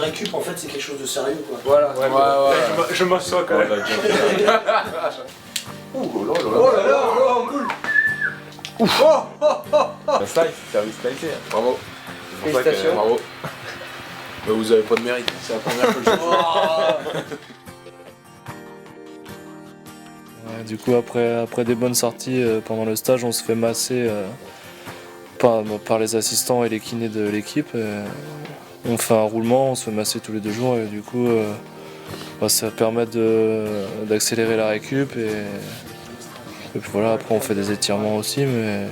récup, en fait, c'est quelque chose de sérieux, quoi. Voilà, Je m'assois quand même. Oh là là, cool. La slice, service slicé. Bravo. C'est pour ça que, Félicitations. bravo. Mais vous avez pas de mérite, c'est la première fois que je fais. Ouais, du coup, après des bonnes sorties pendant le stage, on se fait masser par les assistants et les kinés de l'équipe. On fait un roulement, on se fait masser tous les 2 jours et du coup, ça permet d'accélérer la récup. Et puis voilà, après on fait des étirements aussi, mais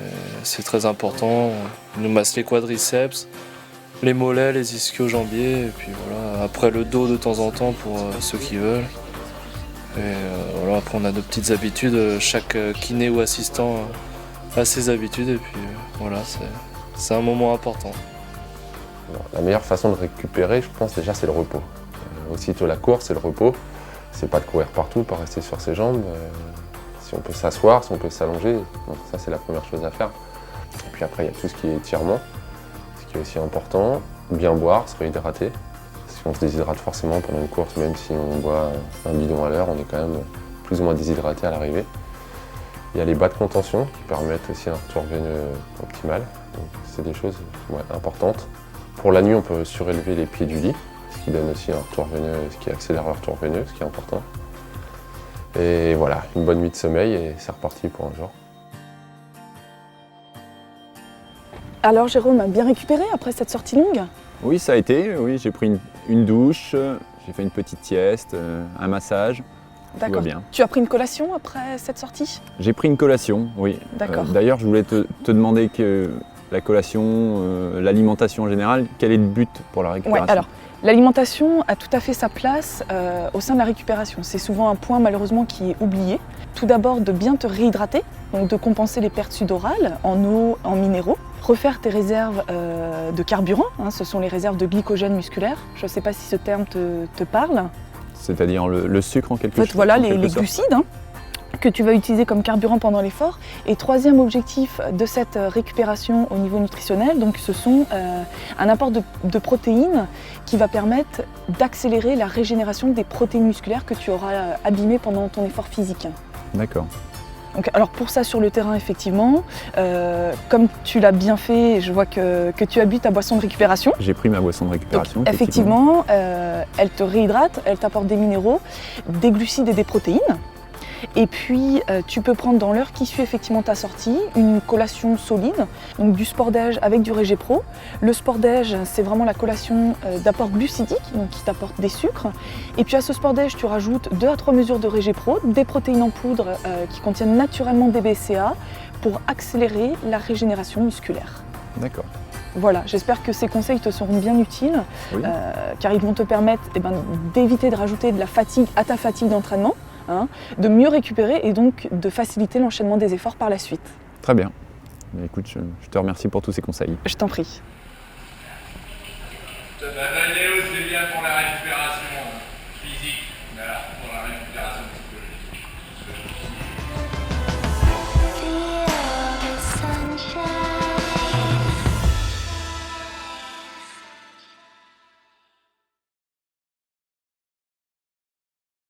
c'est très important. On nous masse les quadriceps, les mollets, les ischio-jambiers, et puis voilà, après le dos de temps en temps pour ceux qui veulent. Et voilà, après on a nos petites habitudes, chaque kiné ou assistant a ses habitudes, et puis voilà, c'est un moment important. La meilleure façon de récupérer, je pense déjà, c'est le repos. Aussitôt la course, c'est le repos. C'est pas de courir partout, pas rester sur ses jambes. Si on peut s'asseoir, si on peut s'allonger, donc ça c'est la première chose à faire. Et puis après, il y a tout ce qui est étirement, ce qui est aussi important. Bien boire, se réhydrater. Si on se déshydrate forcément pendant une course, même si on boit un bidon à l'heure, on est quand même plus ou moins déshydraté à l'arrivée. Il y a les bas de contention qui permettent aussi un retour veineux optimal. Donc c'est des choses importantes. Pour la nuit, on peut surélever les pieds du lit, ce qui donne aussi un retour veineux, ce qui accélère le retour veineux, ce qui est important. Et voilà, une bonne nuit de sommeil et c'est reparti pour un jour. Alors Jérôme a bien récupéré après cette sortie longue? Oui, ça a été. Oui, j'ai pris une douche, j'ai fait une petite sieste, un massage. Tout va D'accord. bien. Tu as pris une collation après cette sortie? J'ai pris une collation, oui. D'accord. D'ailleurs, je voulais te demander que la collation, l'alimentation en général, quel est le but pour la récupération? Ouais, alors l'alimentation a tout à fait sa place au sein de la récupération. C'est souvent un point malheureusement qui est oublié. Tout d'abord de bien te réhydrater, donc de compenser les pertes sudorales en eau, en minéraux. Refaire tes réserves de carburant, ce sont les réserves de glycogène musculaire. Je ne sais pas si ce terme te parle. C'est-à-dire le sucre en quelque sorte. En fait, voilà les glucides que tu vas utiliser comme carburant pendant l'effort. Et troisième objectif de cette récupération au niveau nutritionnel, donc ce sont un apport de protéines qui va permettre d'accélérer la régénération des protéines musculaires que tu auras abîmées pendant ton effort physique. D'accord. Donc, alors pour ça sur le terrain effectivement, comme tu l'as bien fait, je vois que tu as bu ta boisson de récupération. J'ai pris ma boisson de récupération. Donc, effectivement, elle te réhydrate, elle t'apporte des minéraux, des glucides et des protéines. Et puis tu peux prendre dans l'heure qui suit effectivement ta sortie une collation solide, donc du Sport-Déj avec du Régépro. Le Sport-Déj, c'est vraiment la collation d'apport glucidique, donc qui t'apporte des sucres. Et puis à ce Sport-Déj, tu rajoutes 2 à 3 mesures de Régépro, des protéines en poudre qui contiennent naturellement des BCA pour accélérer la régénération musculaire. D'accord. Voilà, j'espère que ces conseils te seront bien utiles, Oui. car ils vont te permettre d'éviter de rajouter de la fatigue à ta fatigue d'entraînement. De mieux récupérer et donc de faciliter l'enchaînement des efforts par la suite. Très bien. Écoute, je te remercie pour tous ces conseils. Je t'en prie.